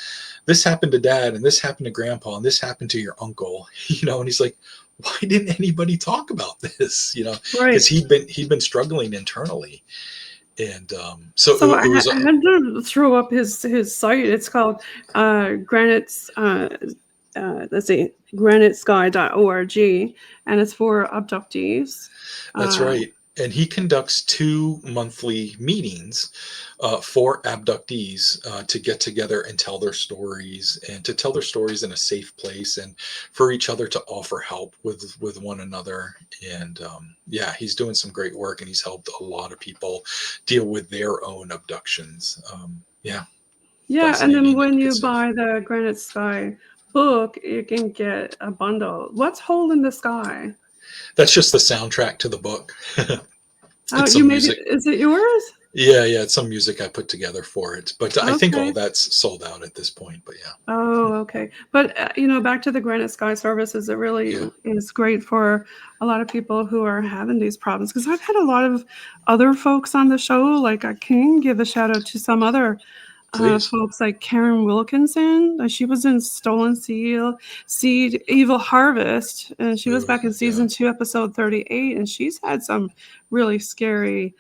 this happened to dad, and this happened to grandpa, and this happened to your uncle. And he's like, why didn't anybody talk about this? Because Right. he'd been struggling internally. And so So it was I had to throw up his site. It's called Granite's let's see, granitesky.org, and it's for abductees. That's Uh, right. And he conducts 2 monthly meetings for abductees to get together and tell their stories, and to tell their stories in a safe place, and for each other to offer help with one another. And yeah, he's doing some great work, and he's helped a lot of people deal with their own abductions. Yeah, yeah, and then fascinating when and good you stuff. buy the Granite Sky book, you can get a bundle. What's Hole in the Sky? That's just the soundtrack to the book. Oh, It's you some made music. it. Is it yours? Yeah, yeah, it's some music I put together for it. But I think all Okay. that's sold out at this point. But yeah, Oh, okay. But back to the Granite Sky services, it really yeah, is great for a lot of people who are having these problems. Because I've had a lot of other folks on the show. Like I can give a shout out to some other please. folks like Karen Wilkinson. She was in Stolen Seed, Evil Harvest, and she was Ooh, back in yeah, season 2, episode 38. And she's had some really scary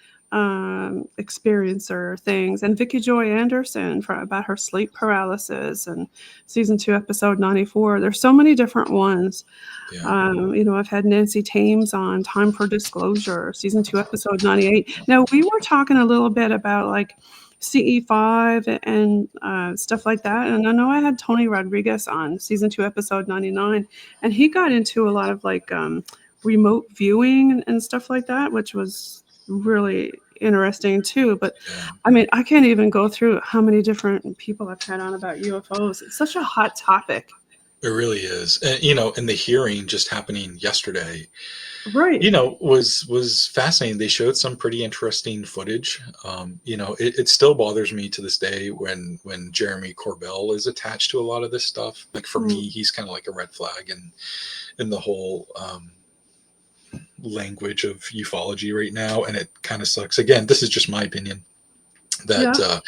experiencer things. And Vicky Joy Anderson about her sleep paralysis and season 2, episode 94. There's so many different ones. yeah. I've had Nancy Thames on Time for Disclosure, season 2, episode 98. Now, we were talking a little bit about like CE5 and stuff like that. And I know I had Tony Rodriguez on season 2, episode 99, and he got into a lot of like remote viewing and stuff like that, which was really interesting too. But Yeah, I mean, I can't even go through how many different people I've had on about UFOs. It's such a hot topic. it really is. And in the hearing just happening yesterday, Right. was fascinating. They showed some pretty interesting footage. It still bothers me to this day when Jeremy Corbell is attached to a lot of this stuff. Like for Mm. me, he's kind of like a red flag in the whole language of ufology right now, and it kind of sucks. Again, this is just my opinion, that Yeah.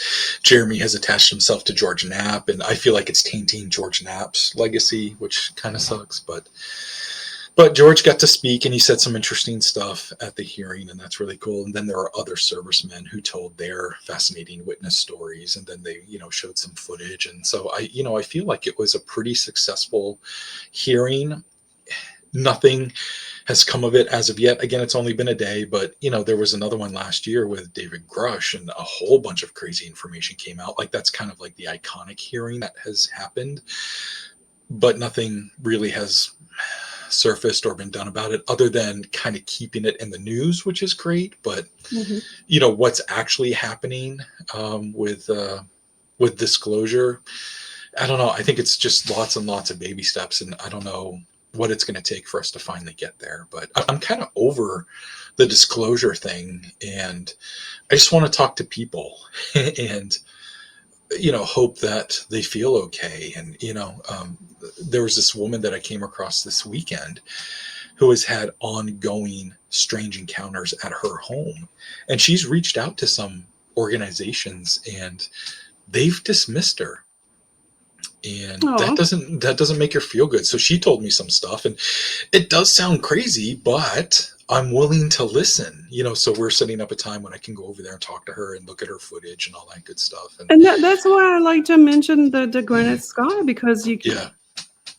Jeremy has attached himself to George Knapp, and I feel like it's tainting George Knapp's legacy, which kind of sucks. But George got to speak, and he said some interesting stuff at the hearing, and that's really cool. And then there are other servicemen who told their fascinating witness stories, and then they showed some footage. And so I feel like it was a pretty successful hearing. Nothing has come of it as of yet. Again, it's only been a day, but there was another one last year with David Grush, and a whole bunch of crazy information came out. Like that's kind of like the iconic hearing that has happened, but nothing really has surfaced or been done about it, other than kind of keeping it in the news, which is great. But Hmm. what's actually happening with disclosure, I don't know. I think it's just lots and lots of baby steps, and I don't know what it's going to take for us to finally get there. But I'm kind of over the disclosure thing, and I just want to talk to people and hope that they feel okay. And there was this woman that I came across this weekend who has had ongoing strange encounters at her home, and she's reached out to some organizations, and they've dismissed her. And Oh, that doesn't make her feel good. So she told me some stuff, and it does sound crazy, but I'm willing to listen. So we're setting up a time when I can go over there and talk to her and look at her footage and all that good stuff. And and that's why I like to mention the Granite Sky, because you can yeah,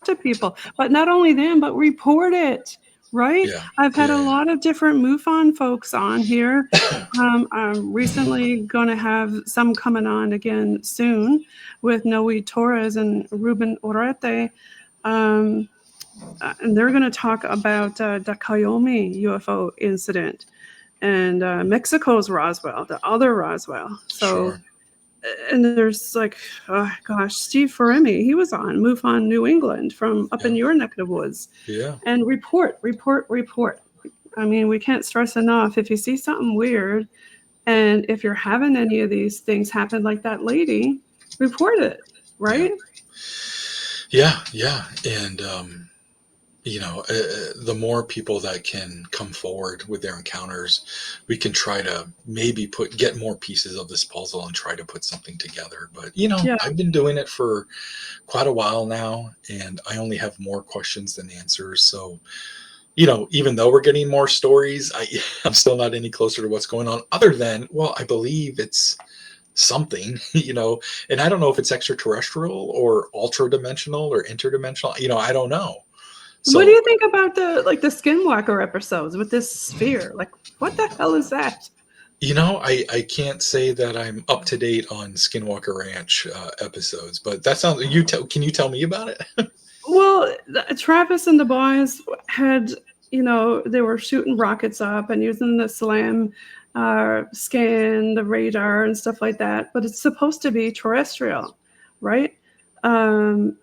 to people, but not only them, but report it, right? yeah, I've had a yeah, lot of different MUFON folks on here. I'm recently going to have some coming on again soon with Noe Torres and Ruben Orete. Um, and they're going to talk about the Kayomi UFO incident and Mexico's Roswell, the other Roswell. So, sure, and there's like, oh gosh, Steve Feremi, he was on MUFON New England from up yeah, in your neck of the woods. yeah, And report, report, report. I mean, we can't stress enough. If you see something weird, and if you're having any of these things happen, like that lady, report it, yeah, right? yeah, yeah. And the more people that can come forward with their encounters, we can try to maybe get more pieces of this puzzle and try to put something together. But Yeah. I've been doing it for quite a while now, and I only have more questions than answers. So even though we're getting more stories, I'm still not any closer to what's going on, other than, well, I believe it's something. And I don't know if it's extraterrestrial or ultra dimensional or interdimensional. I don't know. What do So you think about the Skinwalker episodes with this sphere? Like, what the hell is that? I can't say that I'm up to date on Skinwalker Ranch episodes, but that sounds. Can you tell me about it? Well, Travis and the boys had, they were shooting rockets up and using the SLAM scan, the radar, and stuff like that. But it's supposed to be terrestrial, right? Um,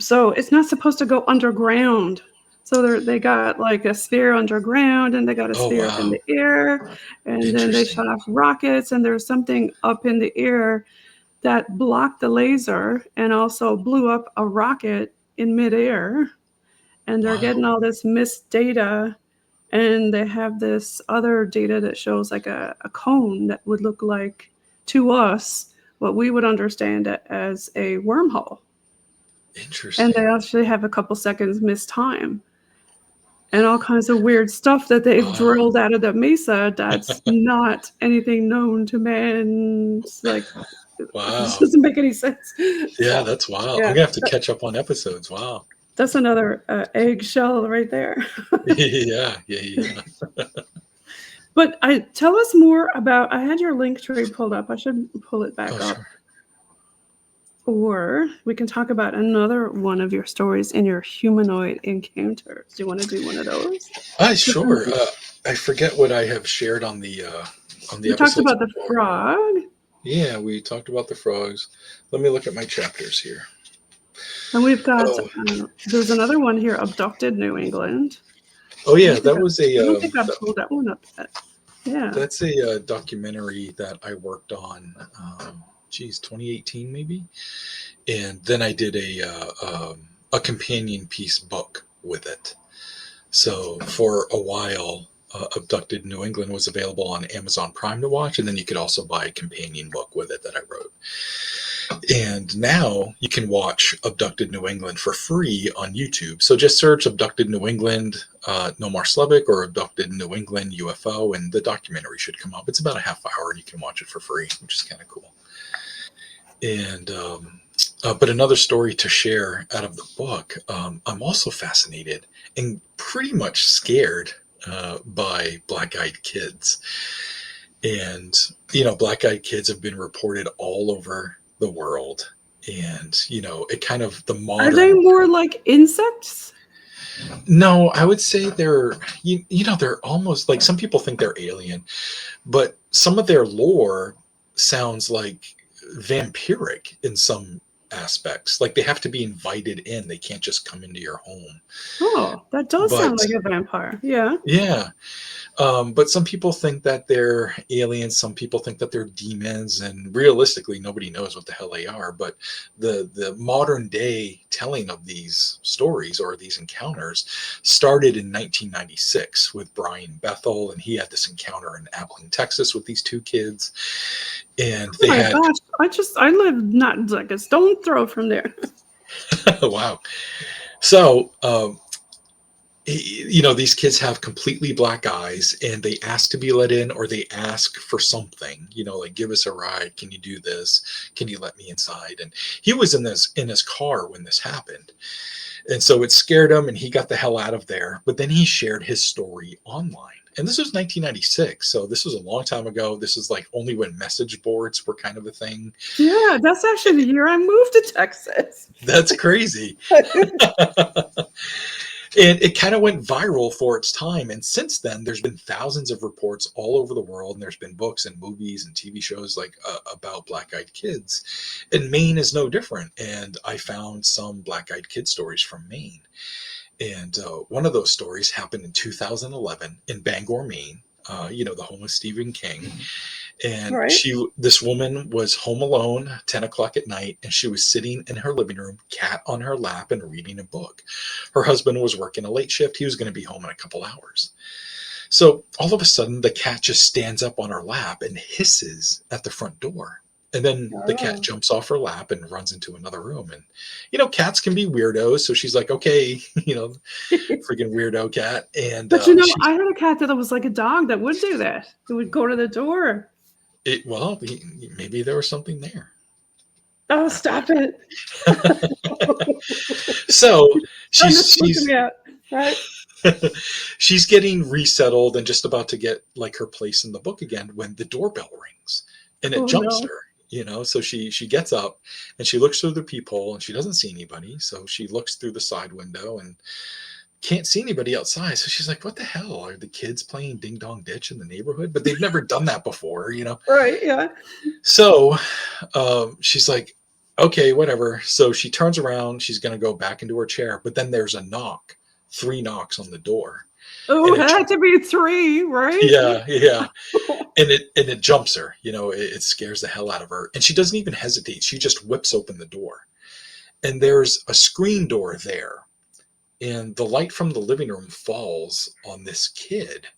so it's not supposed to go underground. So they got like a sphere underground, and they got a Oh sphere up in wow, the air, and then they interesting. shot off rockets, and there's something up in the air that blocked the laser and also blew up a rocket in midair. And they're Wow, getting all this missed data. And they have this other data that shows like a cone that would look like, to us, what we would understand as a wormhole. And interesting. they actually have a couple seconds missed time and all kinds of weird stuff that they've Wow, drilled out of the mesa that's not anything known to man. It's like, it wow. doesn't make any sense. Yeah, So, that's wild. I'm yeah, gonna have to catch up on episodes. Wow. that's another eggshell right there. Yeah, yeah, yeah. But tell us more about. I had your link tree pulled up. I should pull it Oh, back up. sure. Or we can talk about another one of your stories in your humanoid encounters. Do you want to do one of those? Sure. I forget what I have shared on the We talked episodes about the before. frog, Yeah, we talked about the frogs. Let me look at my chapters here. and we've got. Oh, There's another one here, abducted New England. oh I yeah, don't think that was I don't think I pulled that one up yet. Yeah. that's a documentary that I worked on. 2018 maybe, and then I did a companion piece book with it. So for a while, Abducted New England was available on Amazon Prime to watch, and then you could also buy a companion book with it that I wrote. And now you can watch Abducted New England for free on YouTube. So just search Abducted New England, Nomar Slevik, or Abducted New England UFO, and the documentary should come up. It's about a half hour, and you can watch it for free, which is kind of cool. And but another story to share out of the book, I'm also fascinated and pretty much scared by black-eyed kids. And black-eyed kids have been reported all over the world. And it kind of the Are they modern. more like insects? No, I would say they're almost like, some people think they're alien, but some of their lore sounds like vampiric in some aspects. Like they have to be invited in; they can't just come into your home. Oh, that does sound But like a vampire. Yeah. yeah, But some people think that they're aliens. Some people think that they're demons, and realistically, nobody knows what the hell they are. But the modern day telling of these stories or these encounters started in 1996 with Brian Bethel, and he had this encounter in Abilene, Texas, with these two kids, and Oh they my had gosh, I live not like a stone throw from there. wow. So these kids have completely black eyes, and they ask to be let in, or they ask for something, like, give us a ride, can you do this, can you let me inside? And he was in his car when this happened, and so it scared him, and he got the hell out of there. But then he shared his story online, and this was 1996, so this was a long time ago. This is like only when message boards were kind of a thing. Yeah, that's actually the year I moved to Texas. That's crazy. And it kind of went viral for its time. And since then, there's been thousands of reports all over the world. And there's been books and movies and TV shows like about black-eyed kids. And Maine is no different. And I found some black-eyed kid stories from Maine. And one of those stories happened in 2011 in Bangor, Maine. The home of Stephen King. And Right. this woman was home alone, 10 o'clock at night, and she was sitting in her living room, cat on her lap, and reading a book. Her husband was working a late shift. He was going to be home in a couple hours. So all of a sudden, the cat just stands up on her lap and hisses at the front door. And then the cat Oh. jumps off her lap and runs into another room. And cats can be weirdos. So she's like, okay, freaking weirdo cat. And But I had a cat that was like a dog that would do that. It would go to the door. well, maybe there was something there. Oh, stop it. So I'm just she's looking at, right? she's getting resettled and just about to get like her place in the book again when the doorbell rings, and it Oh jumps no. her. So she gets up and she looks through the peephole, and she doesn't see anybody. So she looks through the side window and can't see anybody outside. So she's like, what the hell, are the kids playing ding dong ditch in the neighborhood? But they've never done that before. Right, yeah. So she's like, okay, whatever. So she turns around, she's going to go back into her chair, but then there's a knock, 3 knocks on the door. Oh, And it had to be 3, right? yeah. And it jumps her, it scares the hell out of her. And she doesn't even hesitate. She just whips open the door. And there's a screen door there. And the light from the living room falls on this kid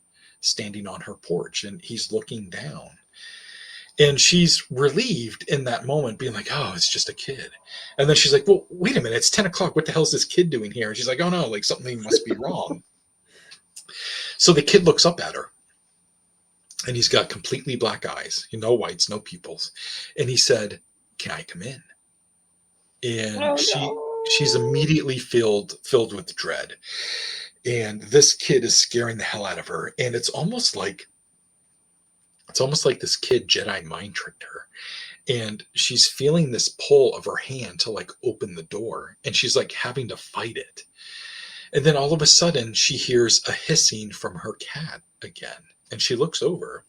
standing on her porch, and he's looking down. And she's relieved in that moment, being like, oh, it's just a kid. And then she's like, well, wait a minute, it's 10 o'clock. What the hell is this kid doing here? And she's like, oh no, like something must be wrong. So the kid looks up at her, and he's got completely black eyes, no whites, no pupils. And he said, can I come in? And Oh she's no. immediately filled with dread. And this kid is scaring the hell out of her. And it's almost like this kid Jedi mind tricked her. And she's feeling this pull of her hand to like open the door, and she's like having to fight it. And then all of a sudden she hears a hissing from her cat again. And she looks over,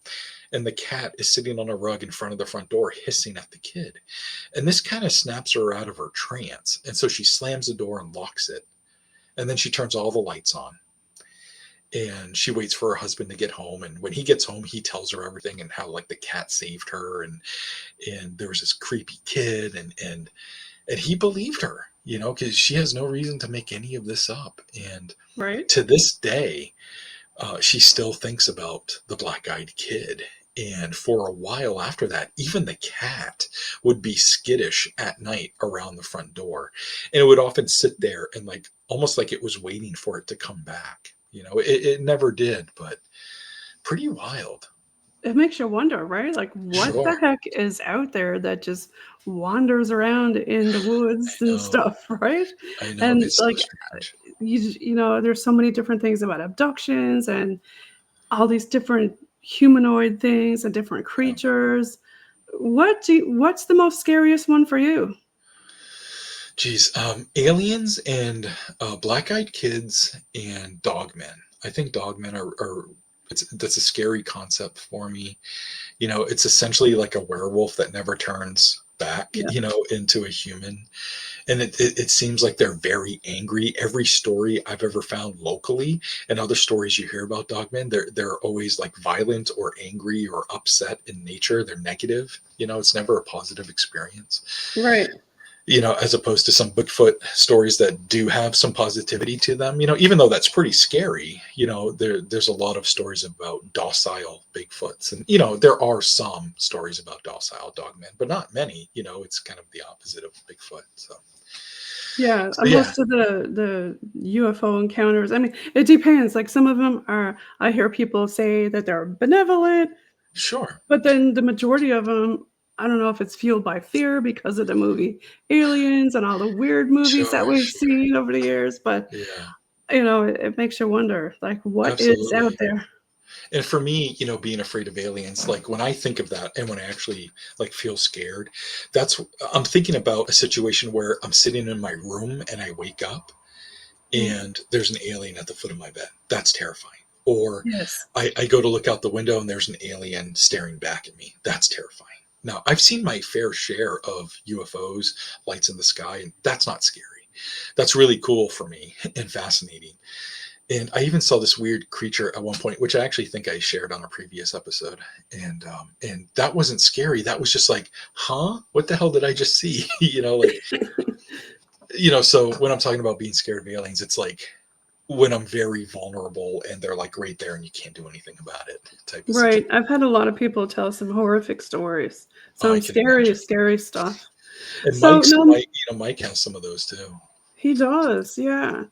and the cat is sitting on a rug in front of the front door hissing at the kid. And this kind of snaps her out of her trance. And so she slams the door and locks it. And then she turns all the lights on, and she waits for her husband to get home. And when he gets home, he tells her everything, and how like the cat saved her, and there was this creepy kid, and he believed her, because she has no reason to make any of this up. And Right. to this day, she still thinks about the black-eyed kid. And for a while after that, even the cat would be skittish at night around the front door. And it would often sit there and like almost like it was waiting for it to come back. It never did, but pretty wild. It makes you wonder, right? Like, what Sure. the heck is out there that just wanders around in the woods and No, stuff, right? I know. And It's so like, strange. there's so many different things about abductions and all these different humanoid things and different Yeah. creatures. What's the most scariest one for you? Geez, aliens and black-eyed kids and dogmen. I think dogmen are that's a scary concept for me. It's essentially like a werewolf that never turns back, Yeah. into a human. And it seems like they're very angry. Every story I've ever found locally and other stories you hear about dogmen, they're always like violent or angry or upset in nature. They're negative. It's never a positive experience. Right. As opposed to some Bigfoot stories that do have some positivity to them. Even though that's pretty scary, there's a lot of stories about docile Bigfoots. And, there are some stories about docile dogmen, but not many. It's kind of the opposite of Bigfoot. So, Yeah, yeah, most of the UFO encounters, I mean, it depends. Like some of them are, I hear people say that they're benevolent, sure. but then the majority of them, I don't know if it's fueled by fear because of the movie Aliens and all the weird movies that Sure, we've sure. seen over the years. But Yeah, it makes you wonder, like, what is out absolutely. there? And for me, being afraid of aliens, like when I think of that and when I actually like feel scared, that's I'm thinking about a situation where I'm sitting in my room and I wake up Mm, and there's an alien at the foot of my bed. That's terrifying. Or yes. I go to look out the window and there's an alien staring back at me. That's terrifying. Now, I've seen my fair share of UFOs, lights in the sky, and that's not scary. That's really cool for me and fascinating. And I even saw this weird creature at one point, which I actually think I shared on a previous episode. And that wasn't scary. That was just like, huh? What the hell did I just see? So when I'm talking about being scared of aliens, it's like when I'm very vulnerable and they're like right there and you can't do anything about it type of Right. situation. I've had a lot of people tell some horrific stories, Oh, some I can imagine. scary stuff. And So, no, Mike has some of those too. he does. Yeah.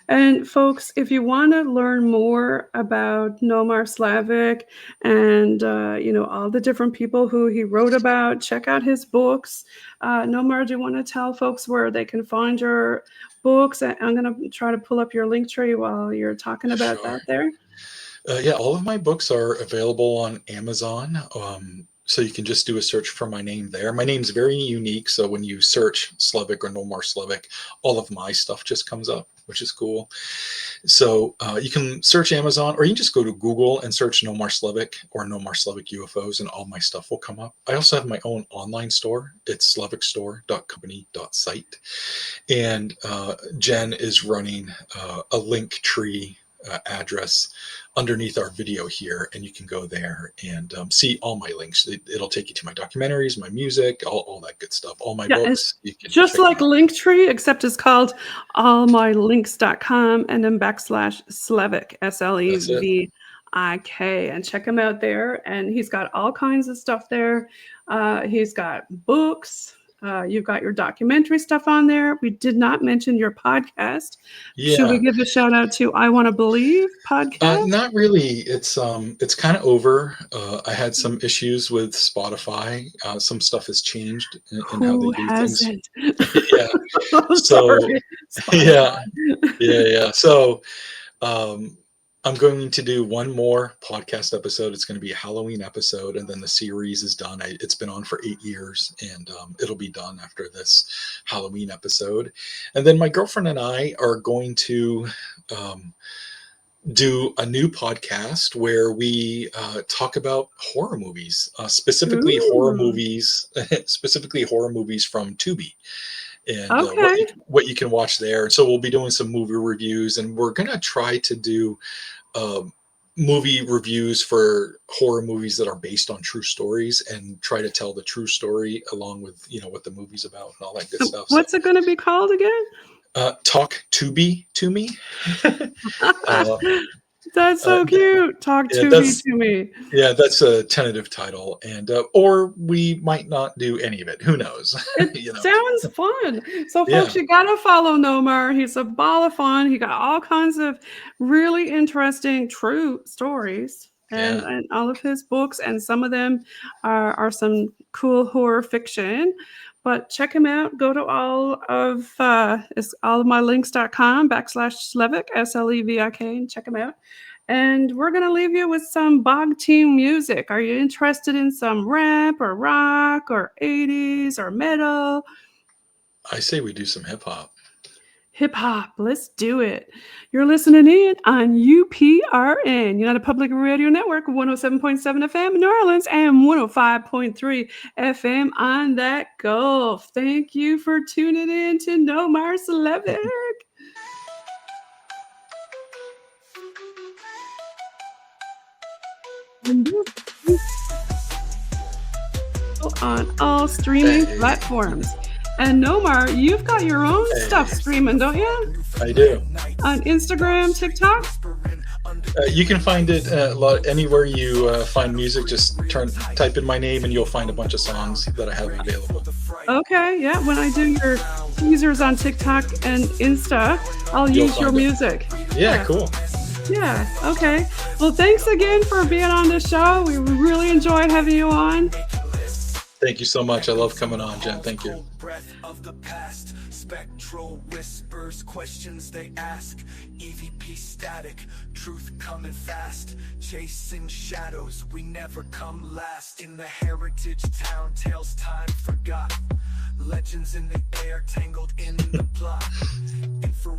And folks, if you want to learn more about Nomar Slevik and all the different people who he wrote about, check out his books. Nomar, do you want to tell folks where they can find your books? I'm going to try to pull up your link tree while you're talking about Sure. that there. Yeah, all of my books are available on Amazon. So you can just do a search for my name there. My name's very unique. So when you search Slevik or Nomar Slevik, all of my stuff just comes up, which is cool. So you can search Amazon or you can just go to Google and search Nomar Slevik or Nomar Slevik UFOs and all my stuff will come up. I also have my own online store. It's slevikstore.company.site. And Jen is running a link tree address underneath our video here, and you can go there and see all my links. It'll take you to my documentaries, my music, all that good stuff, all my Yeah, it's books. You can just check them like out. Linktree, except it's called allmylinks.com and then /Slevik, That's it. Slevik. And check him out there. And he's got all kinds of stuff there. He's got books. You've got your documentary stuff on there. We did not mention your podcast. Should we Yeah. give a shout out to I Want to Believe podcast? Not really. It's kind of over. I had some issues with Spotify. Some stuff has changed in how they Who do things. hasn't? Yeah. Oh, So sorry, yeah, Spotify. yeah. So Um, I'm going to do one more podcast episode. It's going to be a Halloween episode, and then the series is done. It's been on for 8 years, and it'll be done after this Halloween episode. And then my girlfriend and I are going to um, do a new podcast where we talk about horror movies, Ooh, specifically horror movies from Tubi and okay. what you can watch there. So we'll be doing some movie reviews, and we're gonna try to do um, movie reviews for horror movies that are based on true stories, and try to tell the true story along with what the movie's about and all that good stuff. So What's it gonna be called again? talk to be to me. uh, That's uh, so cute. Talk yeah, to me. that's a tentative title, and or we might not do any of it. Who knows? It you know. sounds fun. So, Yeah, folks, you gotta follow Nomar. He's a ball of fun. He got all kinds of really interesting, true stories, and yeah. all of his books, and some of them are some cool horror fiction. But check him out. Go to all of it's allofmylinks.com /Slevik, Slevik, and check him out. And we're going to leave you with some bog team music. Are you interested in some rap or rock or 80s or metal? I say we do some hip hop. Hip hop. Let's do it. You're listening in on UPRN, United Public Radio Network, 107.7 FM in New Orleans and 105.3 FM on that Gulf. Thank you for tuning in to Nomar Slevik. And this is on all streaming Hey, platforms. And Nomar, you've got your own stuff hey, streaming, don't you? I do. On Instagram, TikTok? You can find it anywhere you find music. Just type in my name, and you'll find a bunch of songs that I have available. Okay, yeah. When I do your teasers on TikTok and Insta, I'll You'll use your find it. music. Yeah, Yeah, cool. yeah. Okay. Well, thanks again for being on the show. We really enjoyed having you on. Thank you so much. I love coming on, Jen. Thank you. Breath of the past, spectral whispers, questions they ask, EVP static, truth coming fast, chasing shadows, we never come last. In the heritage town, tales time forgot, legends in the air, tangled in the plot.